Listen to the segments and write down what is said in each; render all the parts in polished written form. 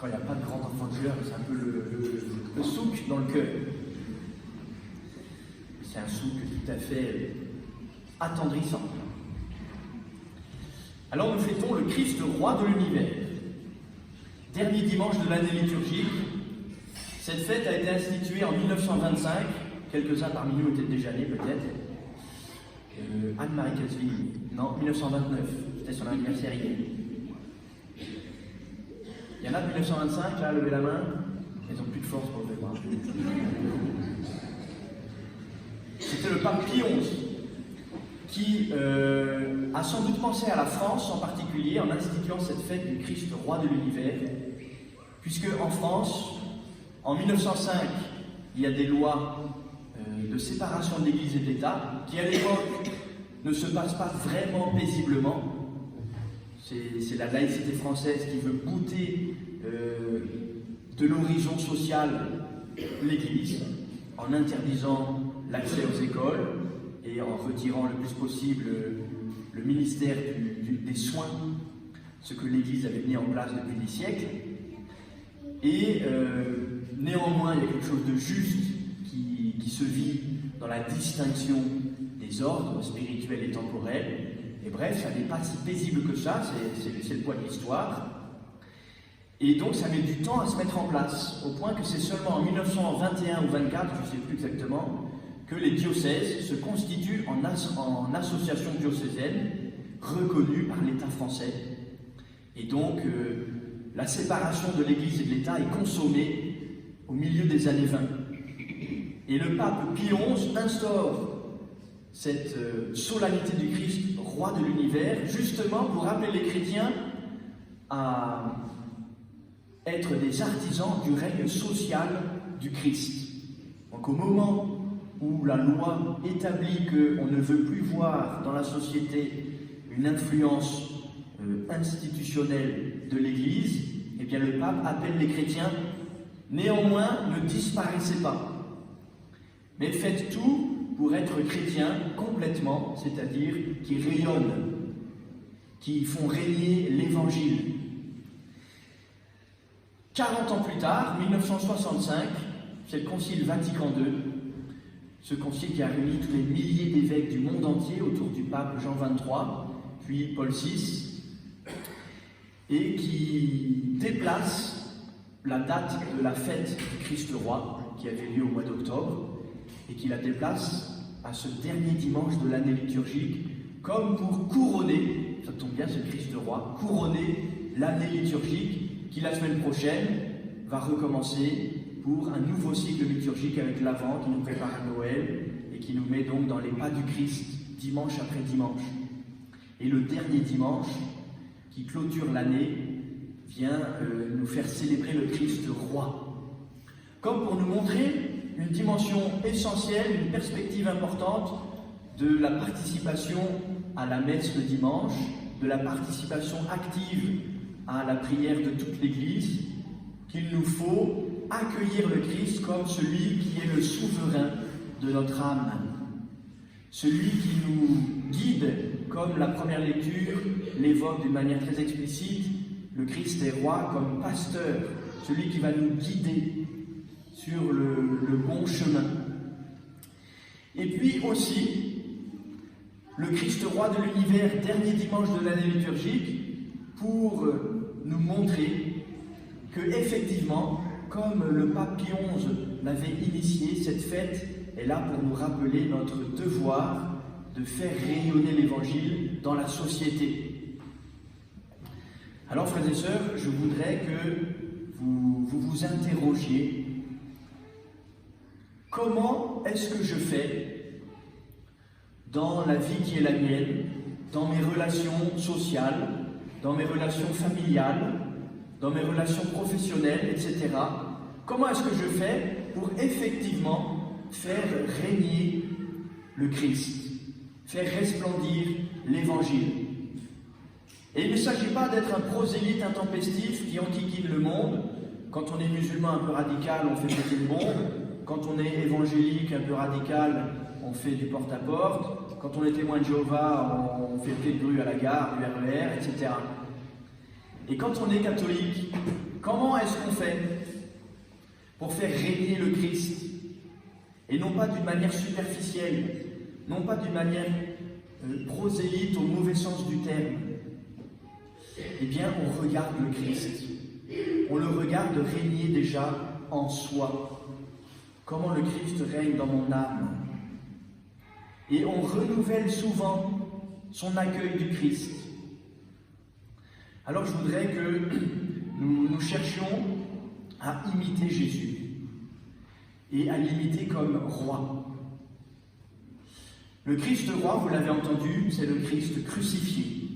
Quand il n'y a pas de grand enfant de cœur, c'est un peu le souk dans le cœur. C'est un souk tout à fait attendrissant. Alors nous fêtons le Christ roi de l'univers. Dernier dimanche de l'année liturgique, cette fête a été instituée en 1925. Quelques-uns parmi nous étaient déjà nés peut-être. Anne-Marie Casville, non, 1929, c'était son anniversaire hier. Il y en a de 1925, là, levez la main. Ils n'ont plus de force pour le voir. C'était le pape Pie XI qui a sans doute pensé à la France en particulier en instituant cette fête du Christ roi de l'univers, puisque en France, en 1905, il y a des lois de séparation de l'Église et de l'État qui, à l'époque, ne se passent pas vraiment paisiblement. C'est la laïcité française qui veut bouter de l'horizon social l'Église, en interdisant l'accès aux écoles et en retirant le plus possible le ministère des soins, ce que l'Église avait mis en place depuis des siècles. Et néanmoins, il y a quelque chose de juste qui se vit dans la distinction des ordres spirituels et temporels. Et bref, ça n'est pas si paisible que ça, c'est le poids de l'histoire. Et donc ça met du temps à se mettre en place, au point que c'est seulement en 1921 ou 24, je ne sais plus exactement, que les diocèses se constituent en association diocésaine reconnue par l'État français. Et donc la séparation de l'Église et de l'État est consommée au milieu des années 20. Et le pape Pie XI instaure cette solennité du Christ, roi de l'univers, justement pour appeler les chrétiens à être des artisans du règne social du Christ. Donc au moment où la loi établit qu'on ne veut plus voir dans la société une influence institutionnelle de l'Église, eh bien le pape appelle les chrétiens, néanmoins ne disparaissez pas, mais faites tout pour être chrétiens complètement, c'est-à-dire qui rayonnent, qui font régner l'Évangile. 40 ans plus tard, 1965, c'est le Concile Vatican II, ce concile qui a réuni tous les milliers d'évêques du monde entier autour du pape Jean XXIII, puis Paul VI, et qui déplace la date de la fête du Christ roi, qui avait lieu au mois d'octobre, et qui la déplace à ce dernier dimanche de l'année liturgique, comme pour couronner, ça tombe bien, ce Christ roi, couronner l'année liturgique qui, la semaine prochaine, va recommencer pour un nouveau cycle liturgique avec l'Avent qui nous prépare à Noël et qui nous met donc dans les pas du Christ, dimanche après dimanche. Et le dernier dimanche, qui clôture l'année, vient nous faire célébrer le Christ roi. Comme pour nous montrer une dimension essentielle, une perspective importante de la participation à la messe le dimanche, de la participation active à la prière de toute l'Église, qu'il nous faut accueillir le Christ comme celui qui est le souverain de notre âme, celui qui nous guide, comme la première lecture l'évoque d'une manière très explicite, le Christ est roi comme pasteur, celui qui va nous guider sur le bon chemin. Et puis aussi, le Christ roi de l'univers, dernier dimanche de l'année liturgique, pour nous montrer que, effectivement, comme le pape Pie XI l'avait initié, cette fête est là pour nous rappeler notre devoir de faire rayonner l'Évangile dans la société. Alors, frères et sœurs, je voudrais que vous interrogiez. Comment est-ce que je fais dans la vie qui est la mienne, dans mes relations sociales, dans mes relations familiales, dans mes relations professionnelles, etc. Comment est-ce que je fais pour effectivement faire régner le Christ, faire resplendir l'Évangile? Et il ne s'agit pas d'être un prosélyte intempestif qui enquiquine le monde. Quand on est musulman un peu radical, on fait péter une bombe. Quand on est évangélique un peu radical, on fait du porte-à-porte. Quand on est témoin de Jéhovah, on fait le pied de grue à la gare, du RER, etc. Et quand on est catholique, comment est-ce pour faire régner le Christ. Et non pas d'une manière superficielle, non pas d'une manière prosélyte au mauvais sens du terme. Eh bien, on regarde le Christ. On le regarde régner déjà en soi. Comment le Christ règne dans mon âme. Et on renouvelle souvent son accueil du Christ. Alors je voudrais que nous cherchions à imiter Jésus et à l'imiter comme roi. Le Christ roi, vous l'avez entendu, c'est le Christ crucifié.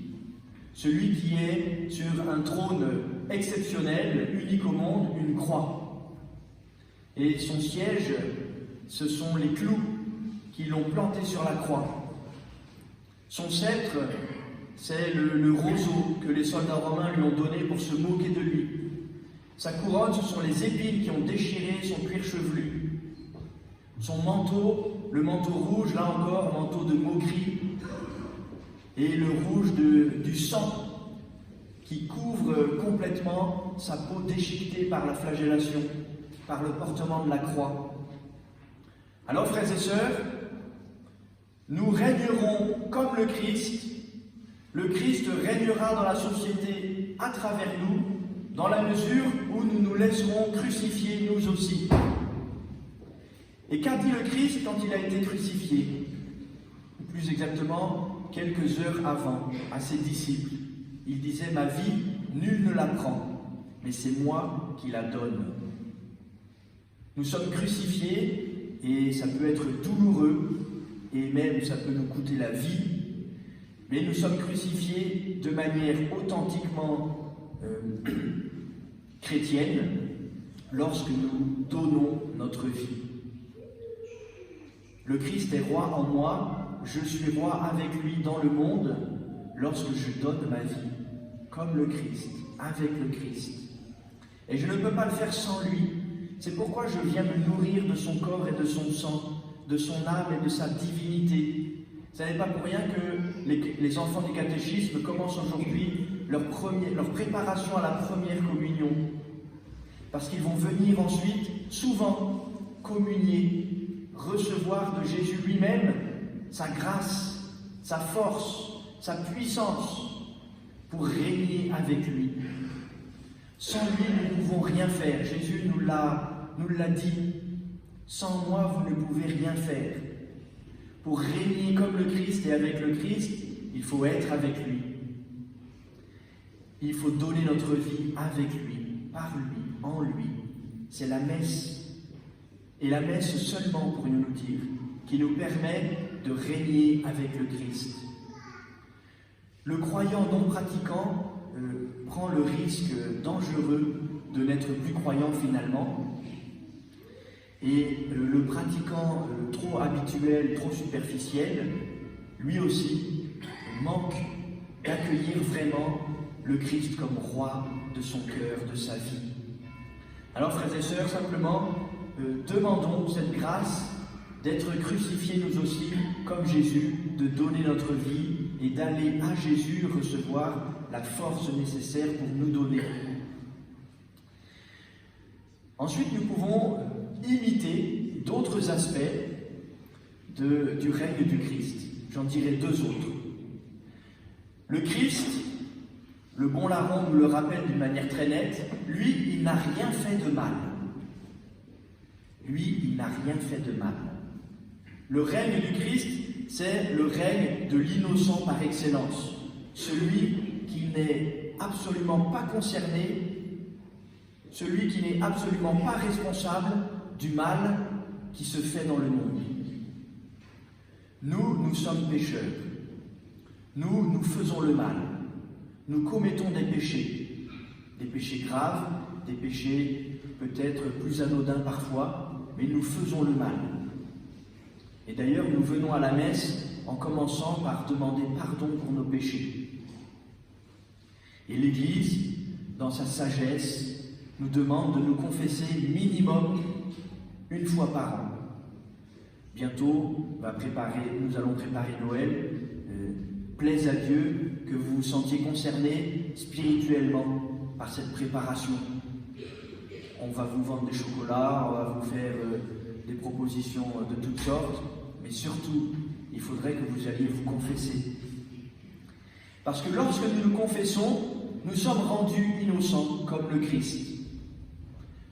Celui qui est sur un trône exceptionnel, unique au monde, une croix. Et son siège, ce sont les clous qui l'ont planté sur la croix. Son sceptre, c'est le roseau que les soldats romains lui ont donné pour se moquer de lui. Sa couronne, ce sont les épines qui ont déchiré son cuir chevelu. Son manteau, le manteau rouge, là encore, manteau de moquerie, et le rouge du sang qui couvre complètement sa peau déchiquetée par la flagellation, par le portement de la croix. Alors, frères et sœurs, nous régnerons comme le Christ. Le Christ régnera dans la société à travers nous, dans la mesure où nous nous laisserons crucifier nous aussi. Et qu'a dit le Christ quand il a été crucifié? Plus exactement, quelques heures avant, à ses disciples. Il disait « Ma vie, nul ne la prend, mais c'est moi qui la donne. » Nous sommes crucifiés, et ça peut être douloureux, et même ça peut nous coûter la vie, mais nous sommes crucifiés de manière authentiquement chrétienne lorsque nous donnons notre vie. Le Christ est roi en moi, je suis roi avec lui dans le monde lorsque je donne ma vie, comme le Christ, avec le Christ. Et je ne peux pas le faire sans lui. C'est pourquoi je viens me nourrir de son corps et de son sang, de son âme et de sa divinité. Ce n'est pas pour rien que les enfants du catéchisme commencent aujourd'hui leur préparation à la première communion. Parce qu'ils vont venir ensuite, souvent, communier, recevoir de Jésus lui-même sa grâce, sa force, sa puissance pour régner avec lui. Sans lui, nous ne pouvons rien faire. Jésus nous l'a dit. Sans moi, vous ne pouvez rien faire. Pour régner comme le Christ et avec le Christ, il faut être avec lui. Il faut donner notre vie avec lui, par lui, en lui. C'est la messe. Et la messe seulement, pourrions-nous dire, qui nous permet de régner avec le Christ. Le croyant non pratiquant prend le risque dangereux de n'être plus croyant finalement. Et le pratiquant trop habituel, trop superficiel, lui aussi manque d'accueillir vraiment le Christ comme roi de son cœur, de sa vie. Alors, frères et sœurs, simplement, demandons cette grâce d'être crucifiés nous aussi, comme Jésus, de donner notre vie et d'aller à Jésus recevoir la force nécessaire pour nous donner. Ensuite, nous pouvons imiter d'autres aspects du règne du Christ. J'en dirai deux autres. Le Christ, le bon larron nous le rappelle d'une manière très nette, lui, il n'a rien fait de mal. Lui, il n'a rien fait de mal. Le règne du Christ, c'est le règne de l'innocent par excellence. Celui qui n'est absolument pas concerné, celui qui n'est absolument pas responsable du mal qui se fait dans le monde. Nous sommes pécheurs. Nous faisons le mal. Nous commettons des péchés graves, des péchés peut-être plus anodins parfois, mais nous faisons le mal. Et d'ailleurs, nous venons à la messe en commençant par demander pardon pour nos péchés. Et l'Église, dans sa sagesse, nous demande de nous confesser minimum une fois par an. Bientôt, nous allons préparer Noël. Plaise à Dieu que vous vous sentiez concerné spirituellement par cette préparation. on va vous vendre des chocolats, on va vous faire des propositions de toutes sortes, mais surtout, il faudrait que vous alliez vous confesser. Parce que lorsque nous nous confessons, nous sommes rendus innocents comme le Christ.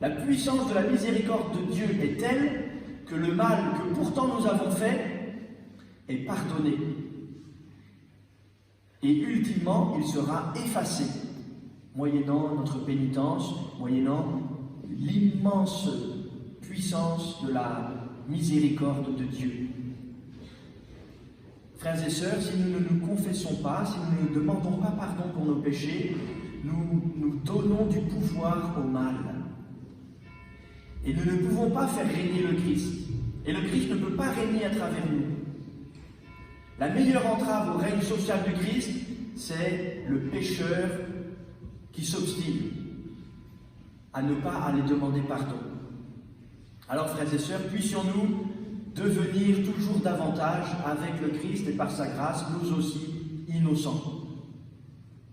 La puissance de la miséricorde de Dieu est telle que le mal que pourtant nous avons fait est pardonné. Et ultimement, il sera effacé, moyennant notre pénitence, moyennant l'immense puissance de la miséricorde de Dieu. Frères et sœurs, si nous ne nous confessons pas, si nous ne demandons pas pardon pour nos péchés, nous donnons du pouvoir au mal. Et nous ne pouvons pas faire régner le Christ. Et le Christ ne peut pas régner à travers nous. La meilleure entrave au règne social du Christ, c'est le pécheur qui s'obstine à ne pas aller demander pardon. Alors, frères et sœurs, puissions-nous devenir toujours davantage, avec le Christ et par sa grâce, nous aussi innocents.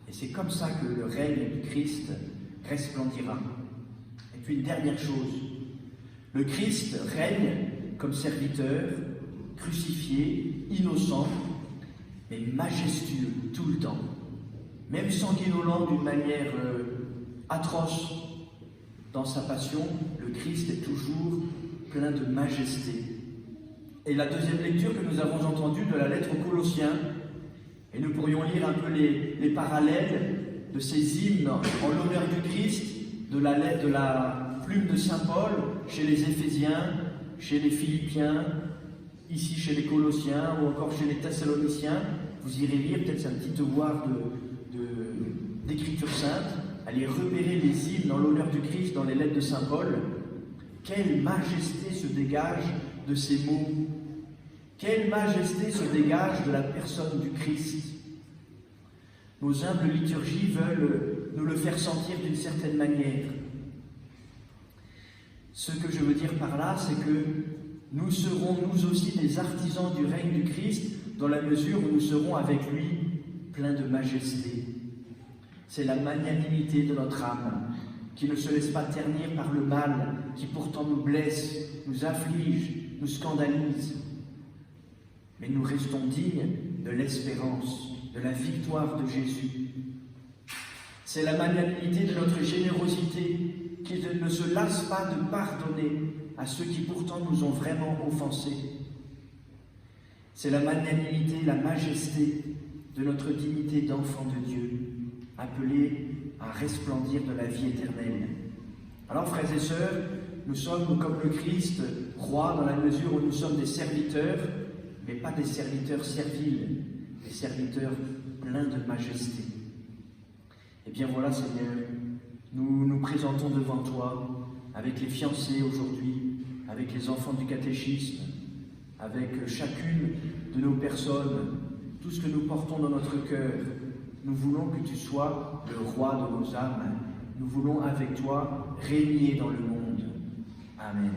Et c'est comme ça que le règne du Christ resplendira. Et puis une dernière chose, le Christ règne comme serviteur, crucifié, innocent, mais majestueux tout le temps. Même sanguinolent d'une manière atroce dans sa passion, le Christ est toujours plein de majesté. Et la deuxième lecture que nous avons entendue de la lettre aux Colossiens, et nous pourrions lire un peu les parallèles de ces hymnes en l'honneur du Christ, de la plume de saint Paul, chez les Éphésiens, chez les Philippiens, ici chez les Colossiens, ou encore chez les Thessaloniciens. Vous irez lire, peut-être c'est un petit devoir d'écriture sainte, allez repérer les hymnes en l'honneur du Christ dans les lettres de saint Paul. Quelle majesté se dégage de ces mots! Quelle majesté se dégage de la personne du Christ! Nos humbles liturgies veulent nous le faire sentir d'une certaine manière. Ce que je veux dire par là, c'est que nous serons nous aussi des artisans du règne du Christ, dans la mesure où nous serons avec lui pleins de majesté. C'est la magnanimité de notre âme, qui ne se laisse pas ternir par le mal, qui pourtant nous blesse, nous afflige, nous scandalise. Mais nous restons dignes de l'espérance, de la victoire de Jésus. C'est la magnanimité de notre générosité, qui ne se lasse pas de pardonner à ceux qui pourtant nous ont vraiment offensés. C'est la magnanimité, la majesté de notre dignité d'enfant de Dieu, appelés à resplendir de la vie éternelle. Alors, frères et sœurs, nous sommes comme le Christ, roi, dans la mesure où nous sommes des serviteurs, mais pas des serviteurs serviles, des serviteurs pleins de majesté. Eh bien voilà, Seigneur, nous nous présentons devant toi, avec les fiancés aujourd'hui, avec les enfants du catéchisme, avec chacune de nos personnes, tout ce que nous portons dans notre cœur. Nous voulons que tu sois le roi de nos âmes. Nous voulons avec toi régner dans le monde. Amen.